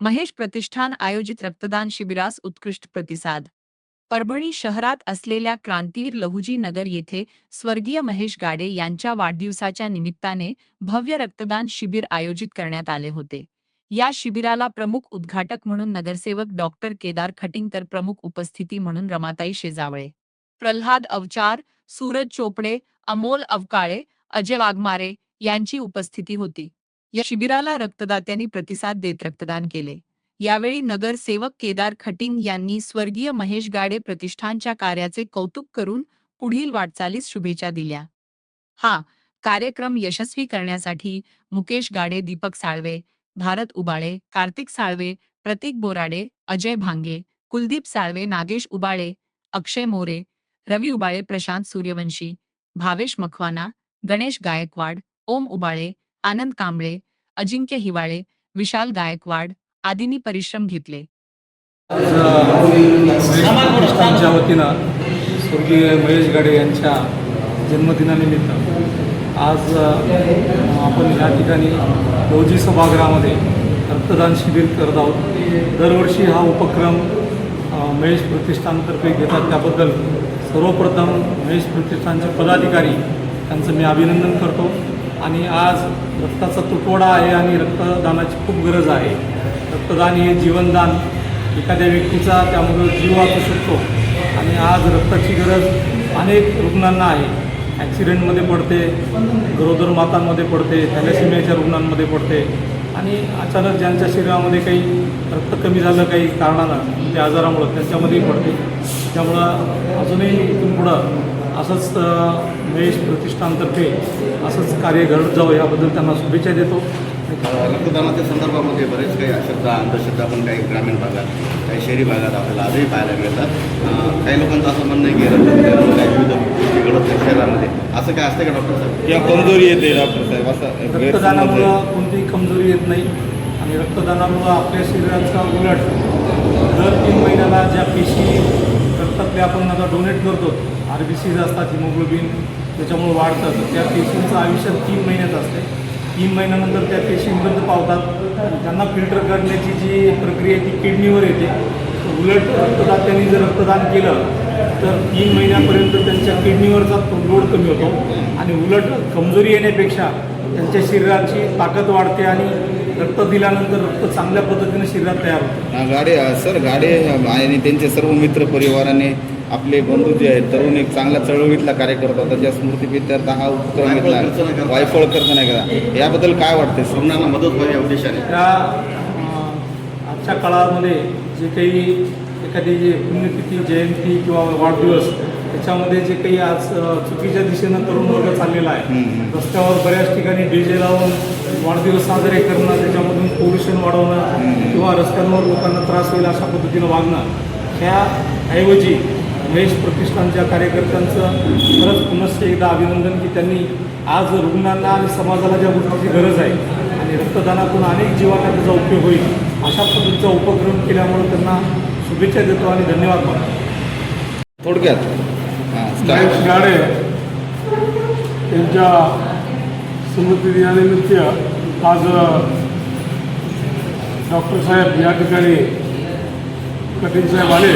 महेश प्रतिष्ठान आयोजित रक्तदान शिबिरास उत्कृष्ट प्रतिसाद. परभणी शहरात असलेल्या क्रांतीवीर लहुजी नगर येथे स्वर्गीय महेश गाडे यांच्या वाढदिवसाच्या निमित्ताने भव्य रक्तदान शिबिर आयोजित करण्यात आले होते. या शिबिराला प्रमुख उद्घाटक म्हणून नगरसेवक डॉक्टर केदार खटिंग तर प्रमुख उपस्थिती म्हणून रमाताई शेजावळे, प्रल्हाद अवचार, सूरज चोपडे, अमोल अवकाळे, अजय वाघमारे यांची उपस्थिती होती. या शिबिराला रक्तदात्यांनी प्रतिसाद देत रक्तदान केले. यावेळी नगरसेवक केदार खटिंग यांनी स्वर्गीय महेश गाडे प्रतिष्ठानच्या कार्याचे कौतुक करून पुढील वाटचालीस शुभेच्छा दिल्या. हा कार्यक्रम यशस्वी करण्यासाठी मुकेश गाडे, दीपक साळवे, भारत उबाळे, कार्तिक साळवे, प्रतीक बोराडे, अजय भांगे, कुलदीप साळवे, नागेश उबाळे, अक्षय मोरे, रवी उबाळे, प्रशांत सूर्यवंशी, भावेश मखवाना, गणेश गायकवाड, ओम उबाळे, आनंद कांबळे, अजिंक्य हिवाळे, विशाल गायकवाड आदींनी परिश्रम घेतले. प्रतिष्ठानच्या वतीनं स्वर्गीय महेश गाडे यांच्या जन्मदिनानिमित्त आज आपण या ठिकाणी लहुजी सभागृहामध्ये रक्तदान शिबिर करत आहोत. दरवर्षी हा उपक्रम महेश प्रतिष्ठानतर्फे घेतात, त्याबद्दल सर्वप्रथम महेश प्रतिष्ठानचे पदाधिकारी त्यांचं मी अभिनंदन करतो. आणि आज रक्ताचा तुटवडा आहे आणि रक्तदानाची खूप गरज आहे. रक्तदान हे जीवनदान, एखाद्या व्यक्तीचा त्यामुळे जीव वाचू शकतो. आणि आज रक्ताची गरज अनेक रुग्णांना आहे. ॲक्सिडेंटमध्ये पडते, गरोदर मातांमध्ये पडते, थॅलेसेमियाच्या रुग्णांमध्ये पडते आणि अचानक ज्यांच्या शरीरामध्ये काही रक्त कमी झालं काही कारणानं त्या आजारामुळं त्यांच्यामध्येही पडते. त्यामुळं अजूनही इथून पुढं असंच महेश प्रतिष्ठानतर्फे असंच कार्य घडत जावं याबद्दल त्यांना शुभेच्छा देतो. रक्तदानाच्या संदर्भामध्ये बरेच काही अश्रद्धा अंधश्रद्धा पण काही ग्रामीण भागात काही शहरी भागात आपल्याला आजही पाहायला मिळतात. काही लोकांचं असं म्हणणं आहे की रक्तदानामुळे काही विविध गोष्टी घडत नाही शहरामध्ये, असं काय असतं का डॉक्टर साहेब? किंवा कमजोरी येते डॉक्टर साहेब? असं रक्तदानामुळं कोणतीही कमजोरी येत नाही आणि रक्तदानामुळं आपल्या शरीराचा उलट दर 3 महिन्याला ज्या पेशी रक्तातल्या आपण आता डोनेट करतो, RBCs असतात, हिमोग्लोबिन त्याच्यामुळे वाढतं, तर त्या पेशींचं आयुष्य 3 महिन्यात असते. 3 महिन्यानंतर त्या पेशी मृत पावतात. त्यांना फिल्टर करण्याची जी प्रक्रिया ती किडनीवर येते. उलट रक्तदात्यांनी जर रक्तदान केलं तर 3 महिन्यापर्यंत त्यांच्या किडनीवरचा लोड कमी होतो आणि उलट कमजोरी येण्यापेक्षा त्यांच्या शरीराची ताकद वाढते आणि रक्त दिल्यानंतर रक्त चांगल्या पद्धतीने शरीरात तयार होतं. गाडे आणि त्यांचे सर्व मित्र परिवाराने आपले बंधू जे आहेत तरुण एक चांगल्या चळवळीतला कार्य करतात, त्याच्या स्मृतीप्रित्यर्थ हा उपक्रम घेतला, वायफळ खर्च नाही करा. याबद्दल काय वाटते? रुग्णांना मदत व्हावी या उद्देशाने त्या आजच्या काळामध्ये जे काही एखादी जी पुण्यतिथी, जयंती किंवा वाढदिवस त्याच्यामध्ये जे काही आज चुकीच्या दिशेनं तरुण वर्ग चाललेला आहे, रस्त्यावर बऱ्याच ठिकाणी DJ लावून वाढदिवस साजरे करणं, त्याच्यामधून पोल्युशन वाढवणं किंवा रस्त्यांवर लोकांना त्रास होईल अशा पद्धतीनं वागणं, ह्याऐवजी महेश प्रतिष्ठानच्या कार्यकर्त्यांचं खरंच पुनश्च एकदा अभिनंदन की त्यांनी आज रुग्णांना आणि समाजाला ज्या गोष्टीची गरज आहे आणि रक्तदानातून अनेक जीवांना त्याचा उपयोग होईल अशा पद्धतीचा उपक्रम केल्यामुळे त्यांना शुभेच्छा देतो आणि धन्यवाद मानतो. थोडक्यात महेश गाडे यांच्या स्मृतिदिनानिमित्त आज डॉक्टर साहेब या ठिकाणी कटिंग साहेब आले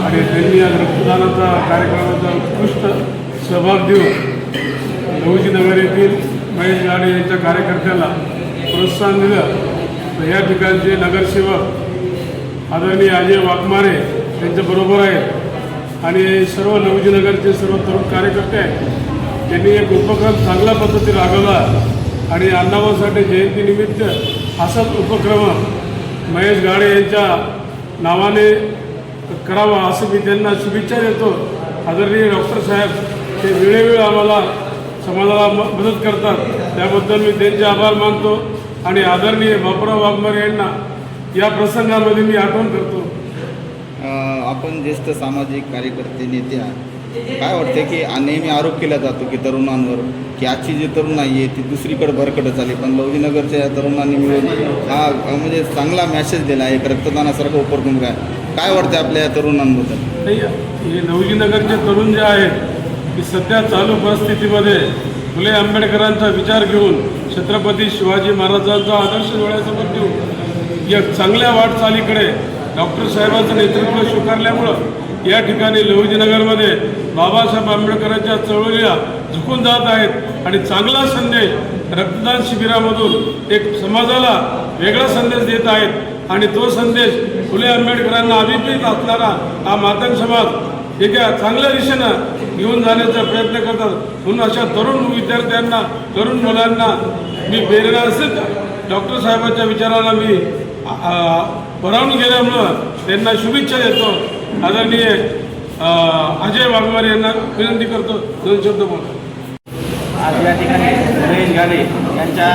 आणि त्यांनी आज रक्तदानाचा कार्यक्रमाचा उत्कृष्ट सहभाग देऊन लहुजी नगर येथील महेश गाडे यांच्या कार्यकर्त्याला प्रोत्साहन दिलं. तर या ठिकाणचे नगरसेवक आदरणीय अजय वाघमारे त्यांच्याबरोबर आहेत आणि सर्व लहुजी नगरचे सर्व तरुण कार्यकर्ते आहेत. त्यांनी एक उपक्रम चांगल्या पद्धतीने राबवला आणि अण्णाभाऊ साठे जयंतीनिमित्त असाच उपक्रम महेश गाडे यांच्या नावाने करावा असं मी त्यांना शुभेच्छा देतो. आदरणीय डॉक्टर साहेब ते वेळोवेळी आम्हाला समाजाला मदत करतात, त्याबद्दल मी त्यांचे आभार मानतो आणि आदरणीय बापूराव वाघमारे यांना या प्रसंगामध्ये मी आठवण करतो. आपण ज्येष्ठ सामाजिक कार्यकर्ते नेते काय वाटते की नेहमी आरोप केला जातो की तरुणांवर की आजची जी तरुण आहे ती दुसरीकडे भरकटत झाली, पण लहुजी नगरच्या या तरुणांनी मिळून हा म्हणजे चांगला मेसेज दिला आहे, एक रक्तदानासारखा उपक्रम काय वाटते आपल्या या तरुणांबद्दल? नाही, हे लहुजी नगरचे तरुण जे आहेत की सध्या चालू परिस्थितीमध्ये फुले आंबेडकरांचा विचार घेऊन छत्रपती शिवाजी महाराजांचा आदर्श डोळ्यासमोर ठेवून या चांगल्या वाटचालीकडे डॉक्टर साहेबांचं नेतृत्व स्वीकारल्यामुळं या ठिकाणी लहुजीनगरमध्ये बाबासाहेब आंबेडकरांच्या चळवळीला झुकून जात आहेत आणि चांगला संदेश रक्तदान शिबिरामधून एक समाजाला वेगळा संदेश देत आहेत आणि तो संदेश फुले आंबेडकरांना अभिप्रेत असणारा हा मातंग समाज एका चांगल्या दिशेनं घेऊन जाण्याचा प्रयत्न करतात. म्हणून अशा तरुण विद्यार्थ्यांना तरुण मुलांना मी प्रेरणा असेल डॉक्टर साहेबांच्या विचाराला मी परावून गेल्यामुळं त्यांना शुभेच्छा देतो. आदरणीय अजय वाघमारे यांना विनंती करतो 2 शब्द बोला. आज या ठिकाणी महेश गाडे यांच्या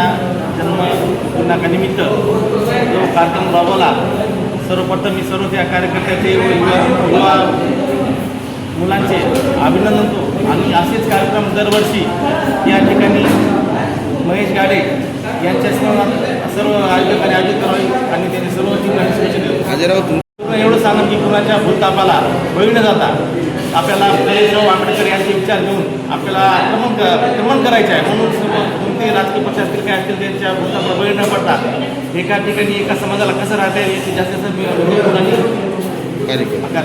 जन्मदिनानिमित्त जो कार्यक्रम राबवला, सर्वप्रथम मी सर्व त्या कार्यकर्त्याचे व युवा मुलांचे अभिनंदन करतो आणि असेच कार्यक्रम दरवर्षी या ठिकाणी महेश गाडे यांच्या सर्व आयोजकांनी आयोजित करावे आणि त्यांनी सर्व ठिकाणी सूचना दिली. अजयराव एवढं सांगून की कुणाच्या भूतापाला बळी न जाता आपल्याला फुलेराव आंबेडकर यांचे विचार घेऊन आपल्याला आक्रमण करायचे आहे. म्हणून सर्व कोणते राजकीय पक्ष असतील काय असतील त्यांच्या भूतापाला बळी न पडता एका ठिकाणी एका समाजाला कसं राहता येईल याची जास्त कार्यक्रम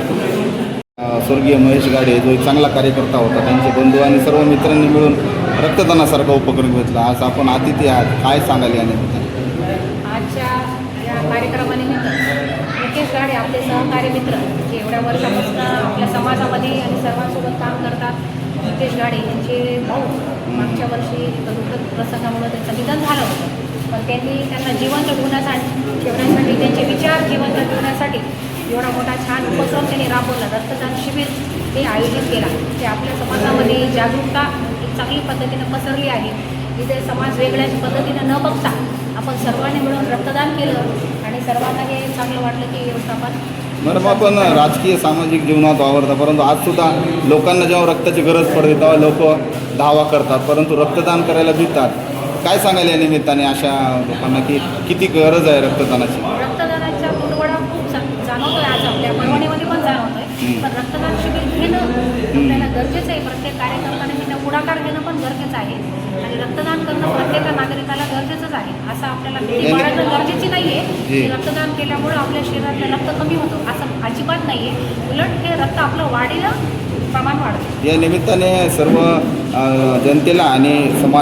स्वर्गीय महेश गाडे जो एक चांगला कार्यकर्ता होता, त्यांचे बंधू आणि सर्व मित्रांनी मिळून रक्तदानासारखा उपक्रम घेतला. आज आपण अतिथी आहात, काय सांगाल या निमित्ताने? आजच्या या कार्यक्रमानिमित्त मुकेश गाडे आपले सहकारी मित्र जे एवढ्या वर्षापासून आपल्या समाजामध्ये आणि सर्वांसोबत काम करतात. मुकेश गाडे यांचे भाऊ मागच्या वर्षी दुःखद प्रसंगामुळे त्यांचं निधन झालं होतं, पण त्यांना जिवंत ठेवण्यासाठी त्यांचे विचार जिवंत ठेवण्यासाठी एवढा मोठा छान उपक्रम त्यांनी राबवला. रक्तदान शिबिर ते आयोजित केला. ते आपल्या समाजामध्ये जागरूकता एक चांगली पद्धतीनं पसरली आहे. इथे समाज वेगळ्या पद्धतीनं न बघता आपण सर्वांनी मिळून रक्तदान केलं आणि सर्वांना हे चांगलं वाटलं की व्यवस्थापन. बरं, आपण राजकीय सामाजिक जीवनात वावरता, परंतु आजसुद्धा लोकांना जेव्हा रक्ताची गरज पडते तेव्हा लोक दावा करतात, परंतु रक्तदान करायला भितात. काय सांगायला या निमित्ताने अशा लोकांना की किती गरज आहे रक्तदानाची? रक्तदानाच्या तुटवडा खूप जाणवतोय आज आपल्या परभणीमध्ये पण जाणवतोय. पण रक्तदान शिबिर घेणं आपल्याला गरजेचं आहे. प्रत्येक कार्यकर्त्याने त्यांना पुढाकार घेणं पण गरजेचं आहे आणि रक्तदान करणं प्रत्येक नागरिकाला गरजेचंच आहे. असं आपल्याला भीती बाळगणं गरजेची नाही आहे की रक्तदान केल्यामुळे आपल्या शरीरातलं रक्त कमी होतं, असं अजिबात नाही आहे. उलट हे रक्त आपलं वाढीला प्रमाण वाढतं. या निमित्ताने सर्व जनतेला आणि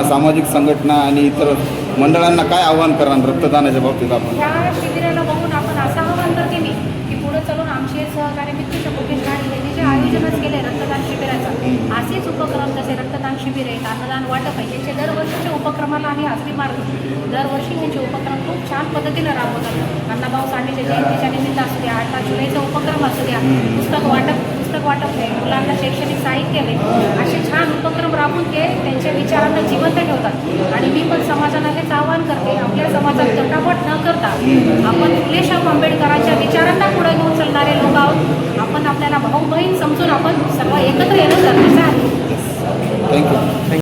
सामाजिक संघटना आणि इतर मंडळांना काय आवाहन करा रक्तदानाच्या बाबतीत? आपण ह्या शिबिराला बघून आपण असं आवाहन करते मी की पुढे चलून आमचे सहकारी मित्र मुकेश गाडे यांनी जे आयोजनच केले रक्तदान शिबिराचं, असेच उपक्रम जसे रक्तदान शिबिर आहेत, अन्नदान वाटप आहे, त्यांचे दरवर्षीच्या उपक्रमाला आम्ही हस्ती मारतो. दरवर्षी त्यांचे उपक्रम खूप छान पद्धतीनं राबवतात. अण्णाभाऊ साठेच्या जयंतीच्या निमित्त असू द्या, 8 जुलैचा उपक्रम असू द्या, पुस्तक वाटप आहे, मुलांना शैक्षणिक साहित्य आहे, असे छान उपक्रम राबवून ते त्यांच्या विचारांना जिवंत ठेवतात. आणि मी पण समाजाला हेच आवाहन करते, आपल्या समाजात तटापट न करता आपण फुलेशाह आंबेडकरांच्या विचारांना पुढे घेऊन चालणारे लोक आहोत. आपण आपल्याला भाऊ बहीण समजून आपण सर्व एकत्र